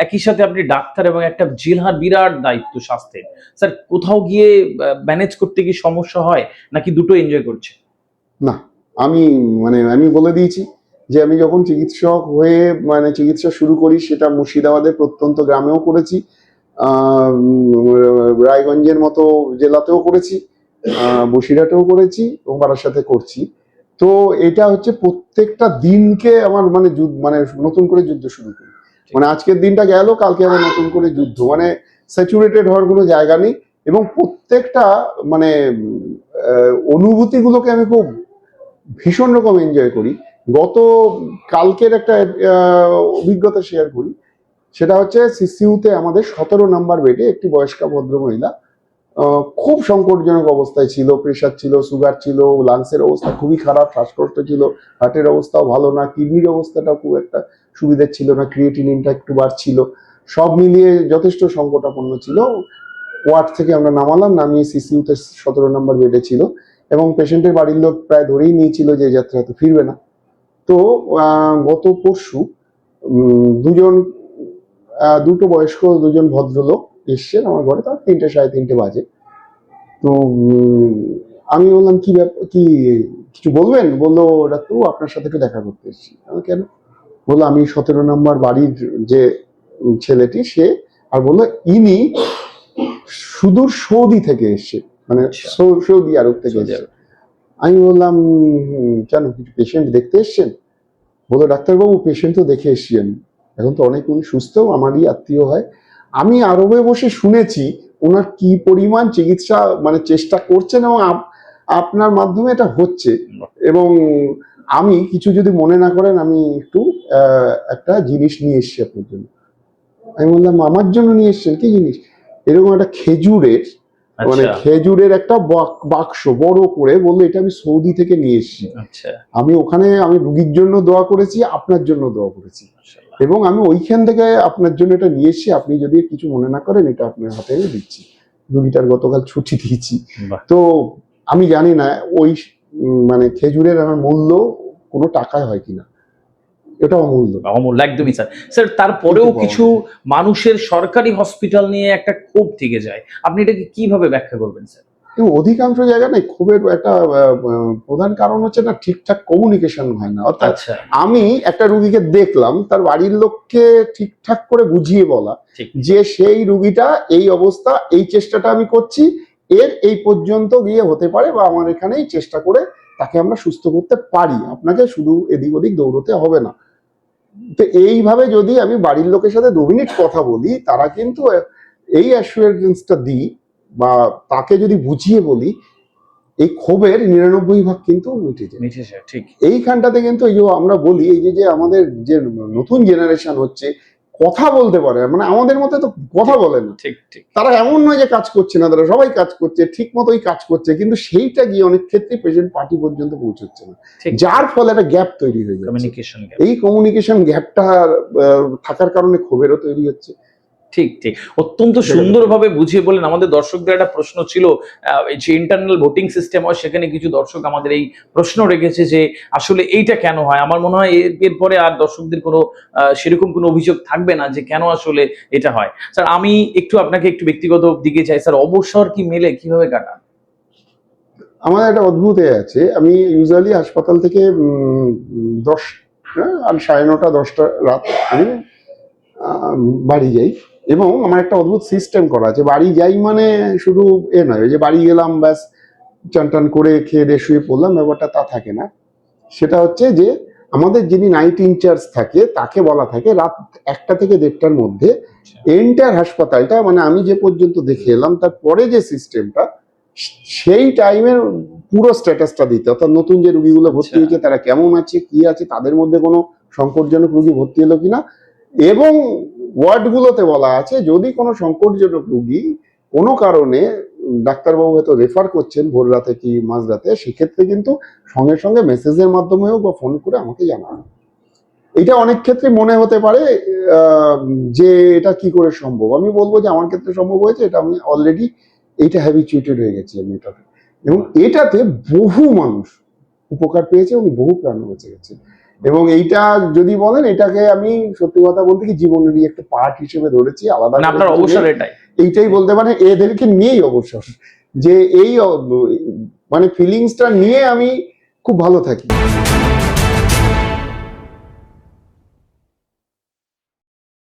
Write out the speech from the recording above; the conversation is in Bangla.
একই সাথে আপনি ডাক্তার এবং একটা জেলার বিরাট দায়িত্ব স্বাস্থ্যের। স্যার কোথাও গিয়ে ম্যানেজ করতে কি সমস্যা হয় নাকি দুটো এনজয় করছে? না, আমি আমি বলে দিয়েছি যে আমি যখন চিকিৎসক হয়ে চিকিৎসা শুরু করি সেটা মুর্শিদাবাদের প্রত্যন্ত গ্রামেও করেছি, রায়গঞ্জের মতো জেলাতেও করেছি, বসিরহাটেও করেছি এবং বারাসাতে করছি। তো এটা হচ্ছে প্রত্যেকটা দিনকে আমার নতুন করে যুদ্ধ শুরু করি। আজকের দিনটা গেল, কালকে আবার নতুন করে যুদ্ধ, স্যাচুরেটেড হওয়ার কোনো জায়গা নেই। এবং প্রত্যেকটা অনুভূতিগুলোকে আমি খুব ভীষণ রকম এনজয় করি। গত কালকের একটা অভিজ্ঞতা শেয়ার করি। সেটা হচ্ছে সিসিউতে আমাদের 17 নাম্বার বেডে একটি বয়স্কা ভদ্রমহিলা খুব সংকটজনক অবস্থায় ছিল, প্রেশার ছিল, সুগার ছিল, লাংসের অবস্থা খুবই খারাপ, শ্বাসকষ্ট ছিল, হার্টের অবস্থাও ভালো না, কিডনির অবস্থাটাও খুব একটা সুবিধা ছিল না, ক্রিয়েটিনিনটা একটু বাড়ছিল, সব মিলিয়ে যথেষ্ট সংকটাপন্ন ছিল। ওয়ার্ড থেকে আমরা নামালাম, নামিয়ে সিসিউতে 17 নম্বর বেডে ছিল এবং পেশেন্টের বাড়ির লোক প্রায় ধরেই নিয়েছিল যে যাত্রা হয়তো ফিরবে না। তো গত পরশু দুটো বয়স্ক দুজন ভদ্রলোক এসছেন আমার ঘরে, তার 3টে সাড়ে 3টে বাজে। তো আমি বললাম কি ব্যাপার, কি কিছু বলবেন? বললো ডাক্তার আপনার সাথে একটু দেখা করতে এসেছি। আমি কেন? বললো আমি 17 নম্বর বাড়ির যে ছেলেটি সে, আর বললো ইনি সুদূর সৌদি থেকে এসছে, সৌদি আরব থেকে এসছে। আমি বললাম কেন, কিছু পেশেন্ট দেখতে এসছেন? বললো ডাক্তারবাবু পেশেন্ট তো দেখে এসছি আমি, এখন তো অনেক উনি সুস্থ, আমারই আত্মীয় হয়। আমি আরবে বসে শুনেছি ওনার কি পরিমাণ চিকিৎসা চেষ্টা করছেন এবং আপনার মাধ্যমে এটা হচ্ছে। এবং আমি কিছু যদি মনে না করেন, আমি একটু একটা জিনিস নিয়ে এসছি আপনার জন্য। আমি বললাম আমার জন্য নিয়ে এসছেন? কি জিনিস? এরকম একটা খেজুরের একটা বাক্স বড় করে, বললো এটা আমি সৌদি থেকে নিয়ে এসেছি। আমি ওখানে আমি রুগীর জন্য দোয়া করেছি, আপনার জন্য দোয়া করেছি, এবং আমি ওইখান থেকে আপনার জন্য এটা নিয়ে এসেছি। আপনি যদি কিছু মনে না করেন, এটা আপনার হাতে আমি দিচ্ছি। রুগীটার গতকাল ছুটি দিয়েছি। তো আমি জানি না ওই খেজুরের আমার মূল্য কোনো টাকায় হয় কিনা, এটা অমূল্য। একদমই স্যার। স্যার তারপরেও কিছু মানুষের সরকারি হসপিটাল নিয়ে একটা ক্ষোভ থেকে যায়, আপনি এটাকে কিভাবে ব্যাখ্যা করবেন স্যার? অধিকাংশ জায়গায় না ক্ষোভের একটা প্রধান কারণ হচ্ছে না ঠিকঠাক কমিউনিকেশন হয় না। অর্থাৎ আমি একটা রুগীকে দেখলাম, তার বাড়ির লোককে ঠিকঠাক করে বুঝিয়ে বলা যে সেই রুগীটা এই অবস্থা, এই চেষ্টাটা আমি করছি, এর এই পর্যন্ত গিয়ে হতে পারে, বা আমার এখানেই চেষ্টা করে তাকে আমরা সুস্থ করতে পারি, আপনাকে শুধু এদিক ওদিক দৌড়তে হবে না। তো এইভাবে যদি আমি বাড়ির লোকের সাথে 2 মিনিট কথা বলি, তারা কিন্তু এই অ্যাসুরেন্সটা দিই, বা তাকে যদি বুঝিয়ে বলি, এই ক্ষোভের 99% কিন্তু মিটে যায়। ঠিক এইখানটাতে কিন্তু এই যে আমরা বলি, এই যে আমাদের যে নতুন জেনারেশন হচ্ছে, কথা বলতে পারে, আমাদের মতে তো কথা বলে না। ঠিক তারা এমন নয় যে কাজ করছে না, তারা সবাই কাজ করছে, ঠিক মতোই কাজ করছে, কিন্তু সেইটা গিয়ে অনেক ক্ষেত্রে পেশেন্ট পার্টি পর্যন্ত পৌঁছচ্ছে না, যার ফলে একটা গ্যাপ তৈরি হয়ে যাচ্ছে। এই কমিউনিকেশন গ্যাপটা থাকার কারণে ক্ষোভেরও তৈরি হচ্ছে। ঠিক অত্যন্ত সুন্দরভাবে বুঝিয়ে বলেন। আমাদের দর্শকদের একটা প্রশ্ন ছিল, যে ইন্টারনাল ভোটিং সিস্টেম হয়, সেখানে কিছু দর্শক আমাদের এই প্রশ্ন রেখেছে যে আসলে এইটা কেন হয়। আমার মনে হয় এরপরে আর দর্শকদের কোনো সেরকম কোনো অভিযোগ থাকবে না যে কেন আসলে এটা হয়। স্যার আমি আপনাকে একটু ব্যক্তিগত দিকে চাই স্যার, অবসর কি মেলে, কিভাবে কাটান? আমার একটা অদ্ভুত আছে, আমি ইউজুয়ালি হাসপাতাল থেকে 9:30 10টা রাত আমি বাড়ি যাই, এবং আমার একটা অদ্ভুত সিস্টেম করা আছে। বাড়ি যাই শুধু নয় যে বাড়ি গেলাম ব্যাস চান টান করে খেয়ে দিয়ে শুয়ে পড়লাম, ব্যাপারটা তা থাকে না। সেটা হচ্ছে যে আমাদের যিনি নাইট ইনচার্জ থাকে, তাকে বলা থাকে রাত 1টা থেকে 1:30টার মধ্যে এন্টার হাসপাতালটা, আমি যে পর্যন্ত দেখে এলাম তারপরে যে সিস্টেমটা, সেই টাইমের পুরো স্ট্যাটাসটা দিতে। অর্থাৎ নতুন যে রুগীগুলো ভর্তি হয়েছে তারা কেমন আছে, কি আছে, তাদের মধ্যে কোনো সংকটজনক রুগী ভর্তি হলো কিনা, এবং ওয়ার্ডগুলোতে বলা আছে যদি কোনো সংকটজনক রুগী কোনো কারণে ডাক্তারবাবু হয়তো রেফার করছেন ভোর রাতে কি মাঝরাতে, সেক্ষেত্রে কিন্তু সঙ্গে সঙ্গে মেসেজের মাধ্যমে হোক বা ফোন করে আমাকে জানানো। এটা অনেক ক্ষেত্রে মনে হতে পারে যে এটা কি করে সম্ভব। আমি বলবো যে আমার ক্ষেত্রে সম্ভব হয়েছে, এটা আমি অলরেডি এইটা হ্যাবিচুয়েটেড হয়ে গেছি আমি এটাতে, এবং এটাতে বহু মানুষ উপকার পেয়েছে এবং বহু প্রাণ বেঁচে গেছে। এবং এইটা যদি বলেন, এটাকে আমি সত্যি কথা বলতে কি জীবনেরই একটা পার্ট হিসেবে ধরেছি, আলাদা মানে আপনার অবসর এইটাই বলতে পারেন, এদেরকে নিয়েই অবসর, যে এই মানে ফিলিংসটা নিয়ে আমি খুব ভালো থাকি।